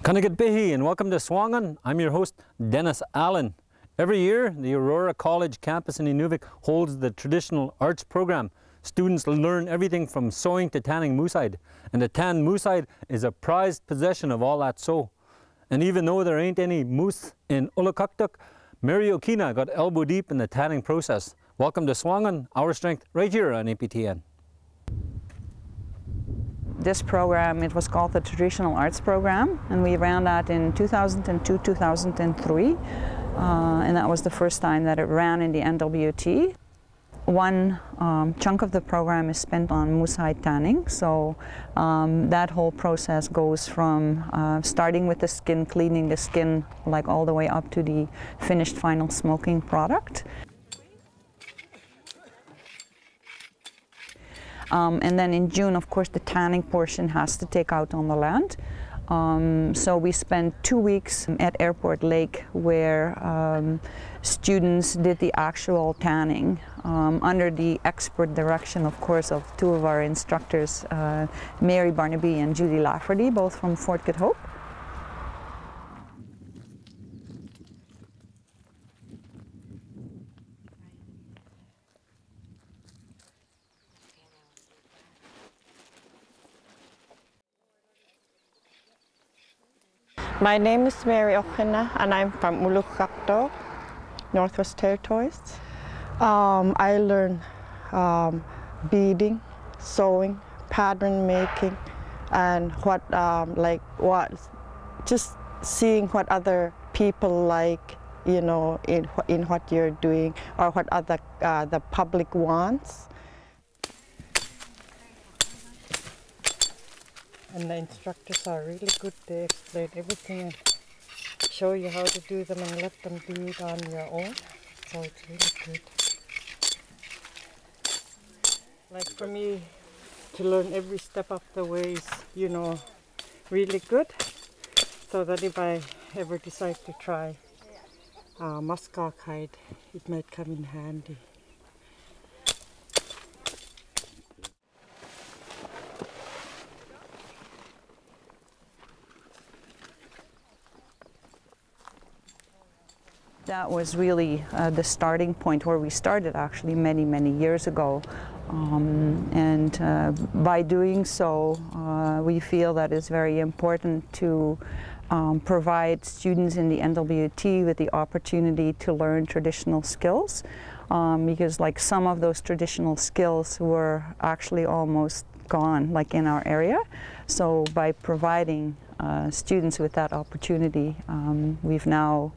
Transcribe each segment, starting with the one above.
Kanagat Bihi and welcome to SUAANGAN. I'm your host, Dennis Allen. Every year, the Aurora College campus in Inuvik holds the traditional arts program. Students learn everything from sewing to tanning moose hide. And the tanned moose hide is a prized possession of all that sew. And even though there ain't any moose in Ulukaktuk, Mary Okina got elbow deep in the tanning process. Welcome to SUAANGAN, Our Strength, right here on APTN. This program, it was called the Traditional Arts Program, and we ran that in 2002-2003, and that was the first time that it ran in the NWT. One chunk of the program is spent on moose hide tanning, so that whole process goes from starting with the skin, cleaning the skin, like all the way up to the finished final smoking product. And then in June, of course, the tanning portion has to take out on the land. So we spent 2 weeks at Airport Lake where students did the actual tanning under the expert direction, of course, of two of our instructors, Mary Barnaby and Judy Lafferty, both from Fort Good Hope. My name is Mary Okina and I'm from Ulukaktuk, Northwest Territories. I learned beading, sewing, pattern making, and just seeing what other people like, you know, in what you're doing or what other the public wants. And the instructors are really good. They explain everything and show you how to do them and let them do it on your own. So it's really good. Like for me, to learn every step of the way is, you know, really good. So that if I ever decide to try muskak hide, it might come in handy. That was really the starting point where we started actually many, many years ago. By doing so, we feel that it's very important to provide students in the NWT with the opportunity to learn traditional skills, because like some of those traditional skills were actually almost gone, like in our area. So by providing students with that opportunity, we've now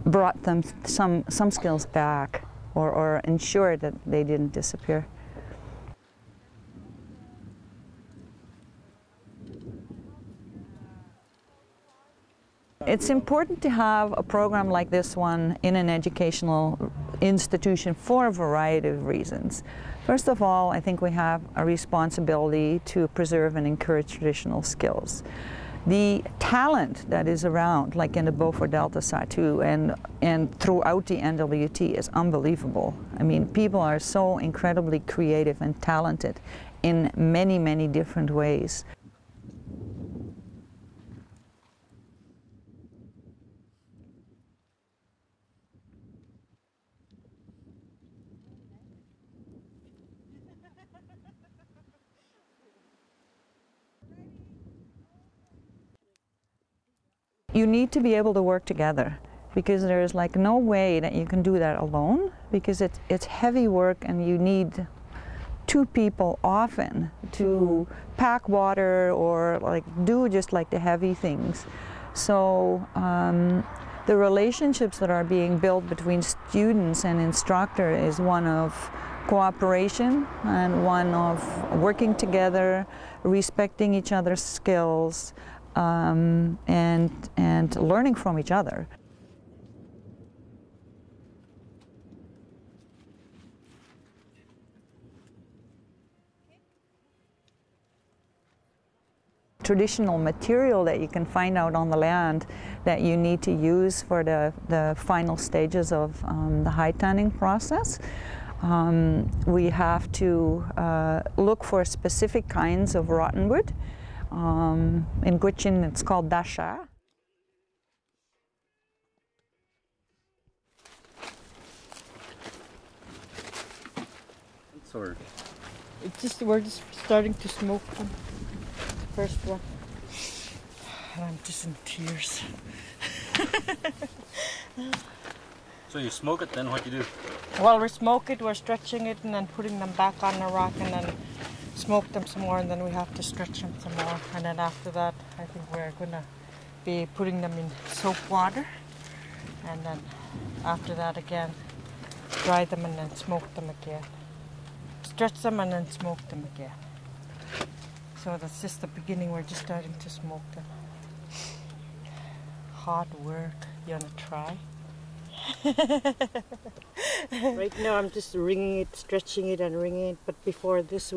brought them some skills back or ensured that they didn't disappear. It's important to have a program like this one in an educational institution for a variety of reasons. First of all, I think we have a responsibility to preserve and encourage traditional skills. The talent that is around, like in the Beaufort Delta Satu and throughout the NWT, is unbelievable. I mean, people are so incredibly creative and talented in many, many different ways. You need to be able to work together, because there's like no way that you can do that alone, because it's heavy work and you need two people often to pack water or like do just like the heavy things. So the relationships that are being built between students and instructor is one of cooperation and one of working together, respecting each other's skills, and learning from each other. Traditional material that you can find out on the land that you need to use for the final stages of the HideTanning process. We have to look for specific kinds of rotten wood. In Gwich'in it's called dasha. Or We're just starting to smoke them. First one. And I'm just in tears. so you smoke it, then what you do? While we smoke it, we're stretching it and then putting them back on the rock and then smoke them some more, and then we have to stretch them some more. And then after that, I think we're gonna be putting them in soap water. And then after that again, dry them and then smoke them again. Stretch them and then smoke them again. So that's just the beginning, we're just starting to smoke them. Hard work, you wanna try? Right now I'm just wringing it, stretching it and wringing it, but before this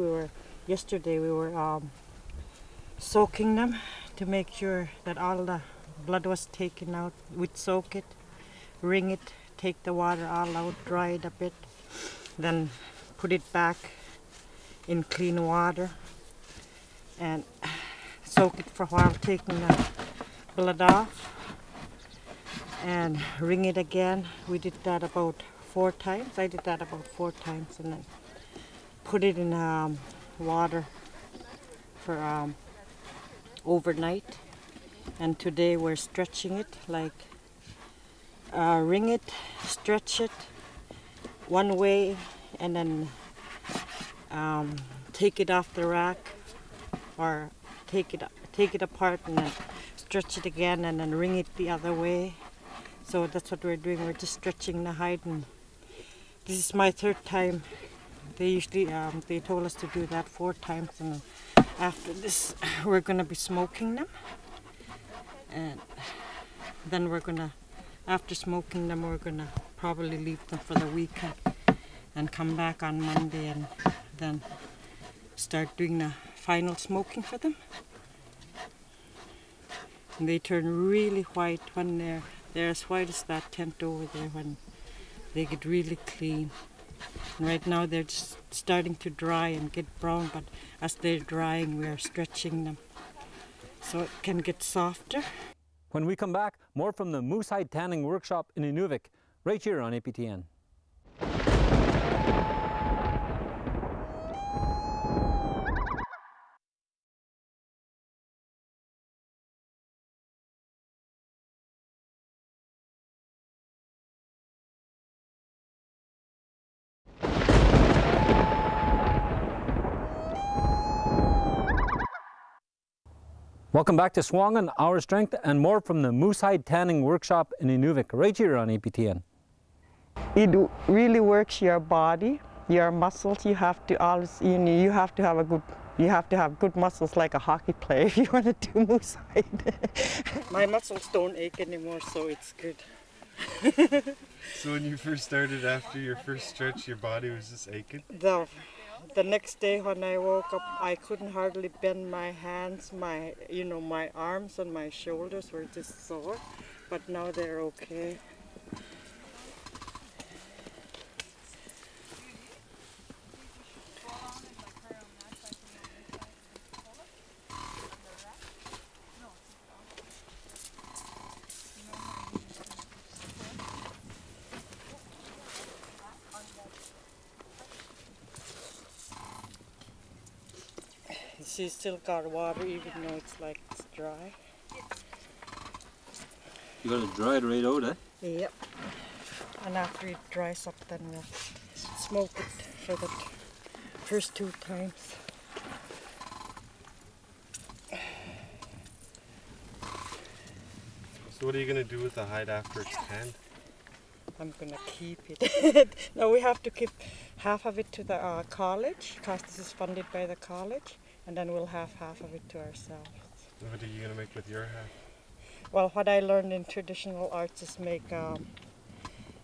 yesterday we were soaking them to make sure that all the blood was taken out. We'd soak it, wring it, take the water all out, dry it a bit, then put it back in clean water and soak it for a while, taking the blood off and wring it again. We did that about 4 times. I did that about 4 times, and then put it in water for overnight. And today we're stretching it, like wring it, stretch it one way, and then take it off the rack, or take it apart and then stretch it again and then wring it the other way. So that's what we're doing. We're just stretching the hide, and this is my 3rd time. They usually they told us to do that 4 times, and after this we're gonna be smoking them, and then we're gonna, after smoking them, we're gonna probably leave them for the weekend and come back on Monday and then start doing the final smoking for them. And they turn really white when they're as white as that tent over there, when they get really clean. And right now they're just starting to dry and get brown, but as they're drying we are stretching them so it can get softer. When we come back, more from the Moose Hide Tanning Workshop in Inuvik, right here on APTN. Welcome back to SUAANGAN, Our Strength, and more from the Moose Hide Tanning Workshop in Inuvik, right here on APTN. It really works your body, your muscles. You have to always, you have to have good muscles like a hockey player if you want to do moose hide. My muscles don't ache anymore, so it's good. So when you first started, after your first stretch, your body was just aching? The next day when I woke up, I couldn't hardly bend my hands, my arms and my shoulders were just sore, but now they're okay. She's still got water even though it's dry. You gotta dry it right out, eh? Yep. And after it dries up, then we'll smoke it for the first 2 times. So what are you going to do with the hide after it's tanned? I'm gonna keep it. No, we have to keep half of it to the college, because this is funded by the college, and then we'll have half of it to ourselves. What are you going to make with your half? Well, what I learned in traditional arts is make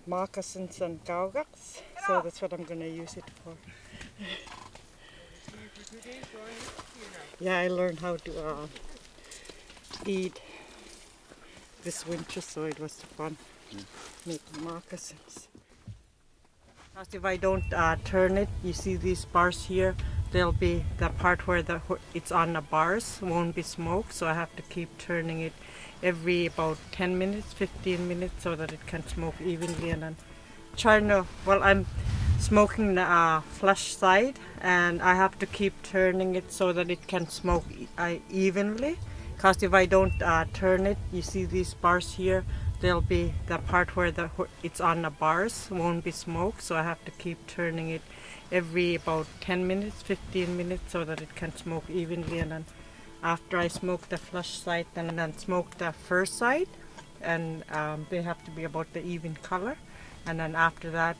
moccasins and gaugaks, so that's what I'm going to use it for. Yeah, I learned how to eat this winter, so it was fun making moccasins. Because if I don't turn it, you see these bars here, there'll be the part where it's on the bars, won't be smoke, so I have to keep turning it every about 10 minutes, 15 minutes, so that it can smoke evenly. And then trying to, well, I'm smoking the flush side, and I have to keep turning it so that it can smoke evenly. Because if I don't turn it, you see these bars here, there'll be the part where it's on the bars, won't be smoke, so I have to keep turning it every about 10 minutes, 15 minutes, so that it can smoke evenly. And then after I smoke the flush side, then smoke the first side, and they have to be about the even color. And then after that,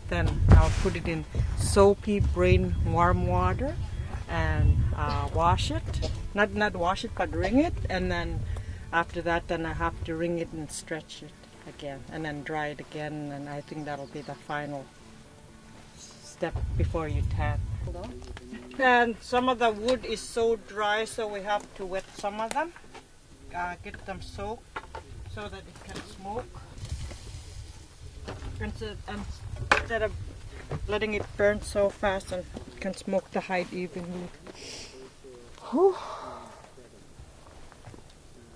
then I'll put it in soapy brain warm water and wash it. Not wash it, but wring it. And then after that, then I have to wring it and stretch it again, and then dry it again. And I think that'll be the final step before you tan. And some of the wood is so dry, so we have to wet some of them, get them soaked so that it can smoke. Instead of letting it burn so fast, and it can smoke the hide evenly. Whew.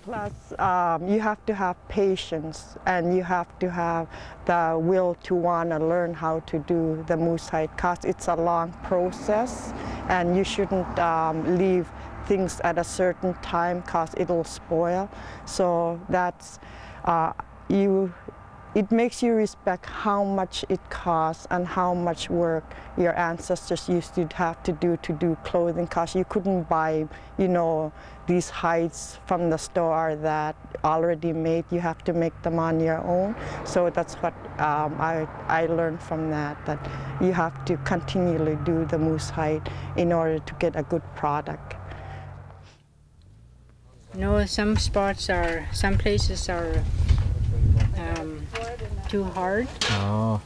Plus, you have to have patience, and you have to have the will to want to learn how to do the moose hide, because it's a long process, and you shouldn't leave things at a certain time because it'll spoil. So that's it makes you respect how much it costs and how much work your ancestors used to have to do clothing, because you couldn't buy, you know, these hides from the store that already made. You have to make them on your own. So that's what I learned from that you have to continually do the moose hide in order to get a good product. No, some places are too hard. Oh.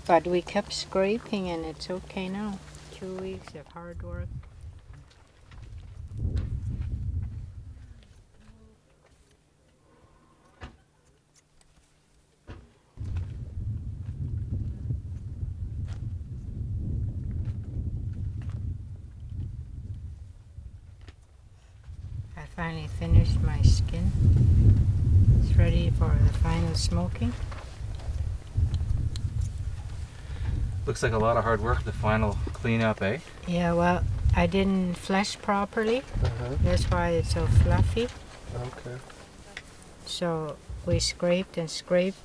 But we kept scraping, and it's okay now. 2 weeks of hard work. I finally finished my skin. It's ready for the final smoking. Looks like a lot of hard work, the final cleanup, eh? Yeah, well, I didn't flesh properly. That's why it's so fluffy. Okay. So we scraped and scraped.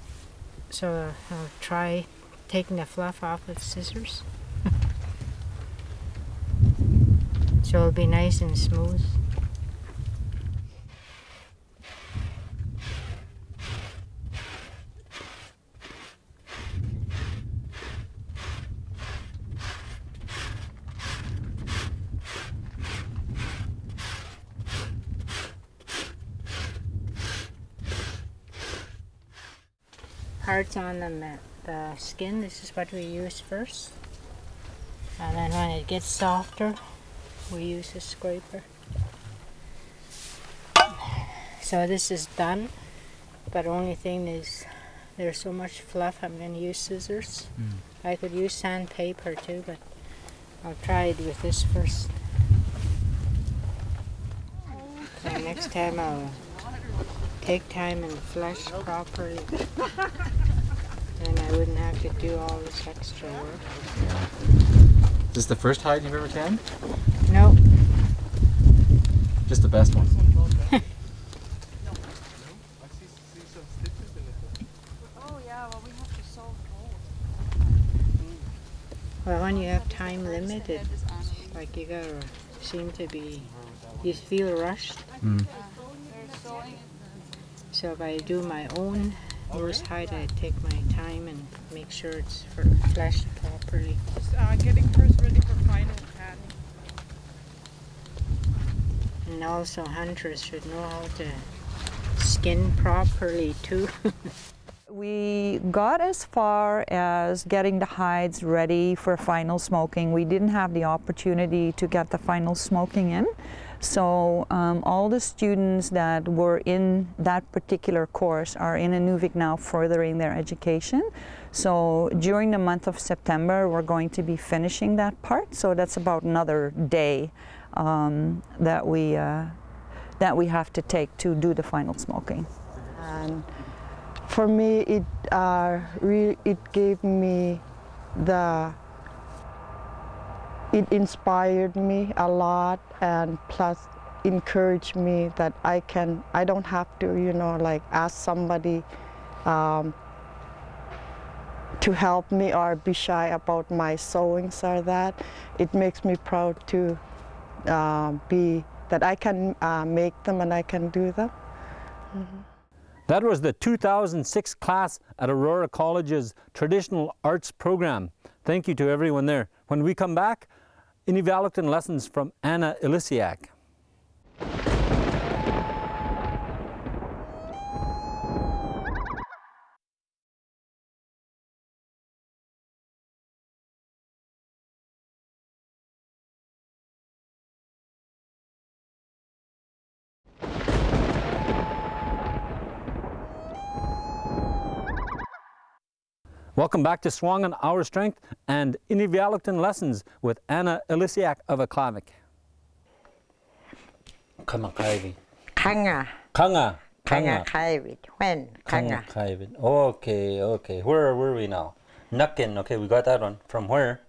So I'll try taking the fluff off with scissors. So it'll be nice and smooth. Parts on the skin, this is what we use first. And then when it gets softer, we use a scraper. So this is done, but only thing is there's so much fluff, I'm going to use scissors. I could use sandpaper too, but I'll try it with this first. So next time I'll take time and flesh properly. Then I wouldn't have to do all this extra work. Is this the first hide you've ever tanned? No. Just the best one. Well, when you have time limited, like you gotta seem to be, you feel rushed. So if I do my own Yours hide, I take my time and make sure it's fleshed properly. Just getting hers ready for final tanning. And also hunters should know how to skin properly too. We got as far as getting the hides ready for final smoking. We didn't have the opportunity to get the final smoking in. So all the students that were in that particular course are in Inuvik now furthering their education. So during the month of September, we're going to be finishing that part. So that's about another day that we have to take to do the final smoking. And for me, it gave me it inspired me a lot, and plus encouraged me that I don't have to, you know, like ask somebody to help me or be shy about my sewings or that. It makes me proud to that I can make them and I can do them. Mm-hmm. That was the 2006 class at Aurora College's Traditional Arts program. Thank you to everyone there. When we come back, Inuvialuit lessons from Anna Ilisiak. Welcome back to SUAANGAN, Our Strength, and Inuvialuit lessons with Anna Ilisiak of Aklavik. Kama Kaivi. Kanga. Kanga. Kanga Kaivit. When? Kanga. Kaivit. Okay, okay. Where were we now? Nakin. Okay, we got that one. From where?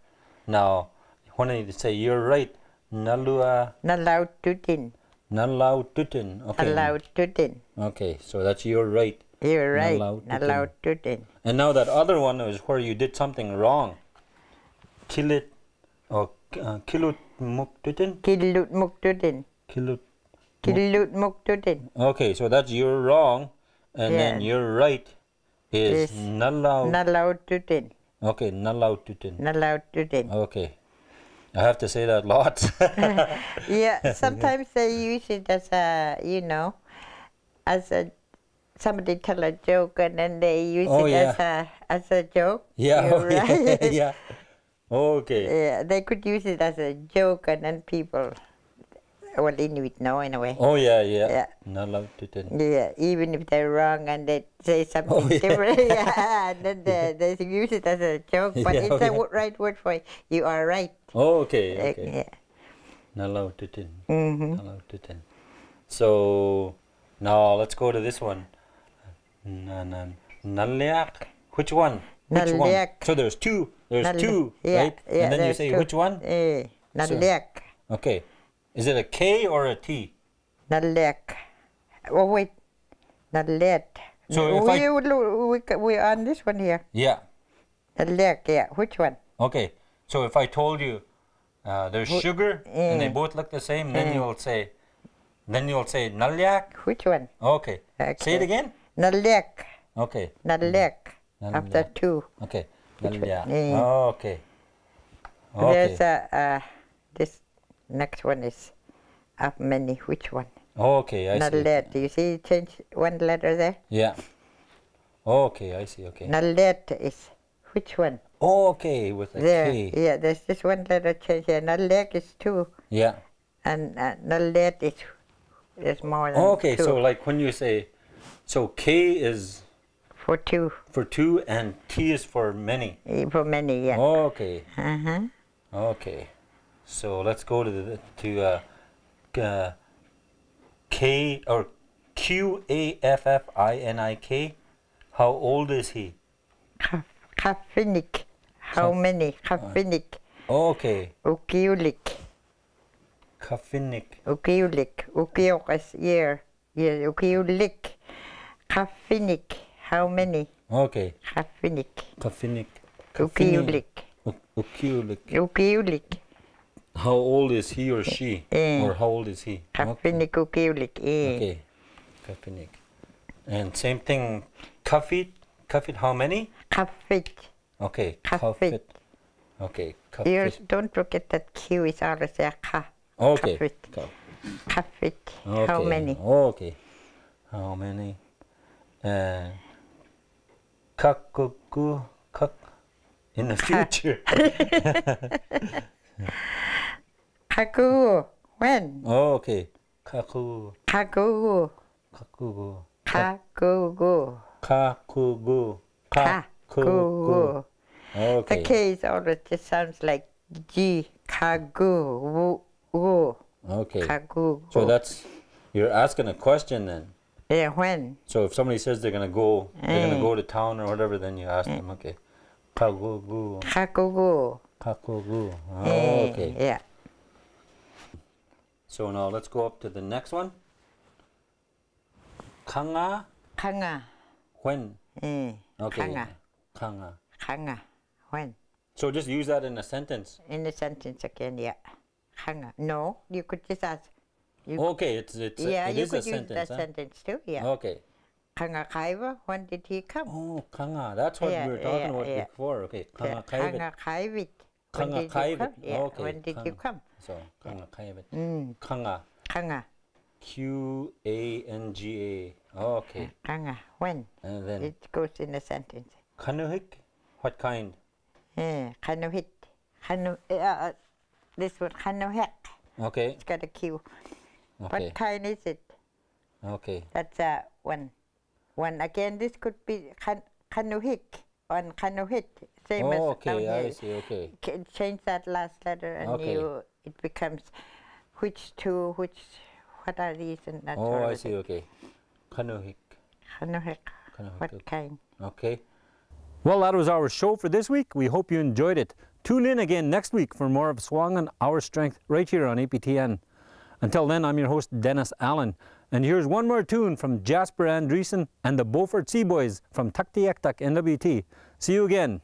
Now, when I say you're right. Nalua. Nalau Tutin. Nalau Tutin. Okay. Nalau Tutin. Okay, so that's you're right. You're right. Nalau Tutin. And now that other one is where you did something wrong. Kilit or kilut muktutin? Kilut muktutin. Kilut muktutin. Okay, so that's you're wrong, and then you're right is nalau tutin. Okay, nalau tutin. Nalau tutin. Okay. I have to say that lots. Yeah, sometimes they use it as a, you know, as a somebody tell a joke and then they use as a joke. Yeah, right. yeah. Okay. Yeah, they could use it as a joke and then people, well, Inuit know in a way. Oh yeah. Not allowed to tell. Yeah, even if they're wrong and they say something different, and then they use it as a joke, but it's the right word for it. You are right. Oh, okay. Yeah. Not allowed to tell. Not allowed to tell. So now let's go to this one. Nalyak. Which one? Which one? So there's two. There's two, right? And then you say which one? Nalyak. Okay. Is it a K or a T? Nalyak. Oh wait. Nalyak. So if we on this one here. Yeah. Nalyak. Yeah. Which one? Okay. So if I told you there's sugar and they both look the same, then you'll say nalyak. Which one? Okay. Say it again. Nalyak. Okay. Nalyak. After two. Okay. Nalyak. Okay. There's this next one is up many. Which one? Okay, I see. Nalyak. Do you see? Change one letter there. Yeah. Okay, I see. Okay. Nalyak is which one? Okay, with a K. Yeah, there's this one letter change here. Nalyak is two. Yeah. And nalyak is more than okay, two. so like when you say, so K is for two. For two, and T is for many. For many, yeah. Okay. Okay. So let's go to K or Qaffinik. How old is he? Kaffinik. How many? Kaffinik. Okay. Ukiulik. Kaffinik. Ukiulik. Ukiok is year. Yeah, ukiulik. Kaffinik. How many? Okay. Kaffinik. Kaffinik. Ukiulik. Ukiulik. Ukiulik. How old is he or she? Or how old is he? Kaffinik ukiulik. Okay. Kaffinik. And same thing, Kafit. Kafit, how many? Kafit. Okay. Kafit. Okay. You Kafit. don't forget that Q is always a ka. Okay. Kafit. Kafit. Okay. How many? Okay. How many? Kakuku. Kak. In the future. Kaku. When? Oh, okay. Kaku. Kaku. Kakugu. Kakugu. Kakugu. Kakugu. Okay. The K is always just sounds like G. Kagu. Wu. Okay. Kagu. So that's, you're asking a question then. Yeah, when? So if somebody says they're gonna go to town or whatever, then you ask them, okay. Kagugu. Kakugu. Kakugu. Okay. Yeah. So now let's go up to the next one. Kanga. Kanga. When. Okay. Okay. Kanga. Kanga. Kanga. When? So just use that in a sentence. In the sentence again, yeah. Kanga. No, you could just ask. Okay, it is a sentence. Use that sentence too, yeah. Okay. Kanga Kaiva, when did he come? Oh, Kanga. That's what we were talking about before. Okay. Kanga Kaivit. Kanga Kaivit. Kanga Kaivit. Yeah. Okay. When did you come? So Kanga Kaivit. Kanga. Kanga. Qanga. Okay. Kanga. When? And then It goes in a sentence. Kanuhik. What kind? Yeah. Kanuhit. This one, Kanuhek. Okay. It's got a Q. Okay. What kind is it? Okay. That's one. One again. This could be Kanuhik on Kanuhit. Same as okay. down I here. see. Okay. Change that last letter and it becomes which two, what are these and that sort of I see. Okay. Kanuhik. Kanuhik. What kind? Okay. Well, that was our show for this week. We hope you enjoyed it. Tune in again next week for more of SUAANGAN, Our Strength, right here on APTN. Until then, I'm your host, Dennis Allen. And here's one more tune from Jasper Andreessen and the Beaufort Sea Boys from Tuktiektuk NWT. See you again.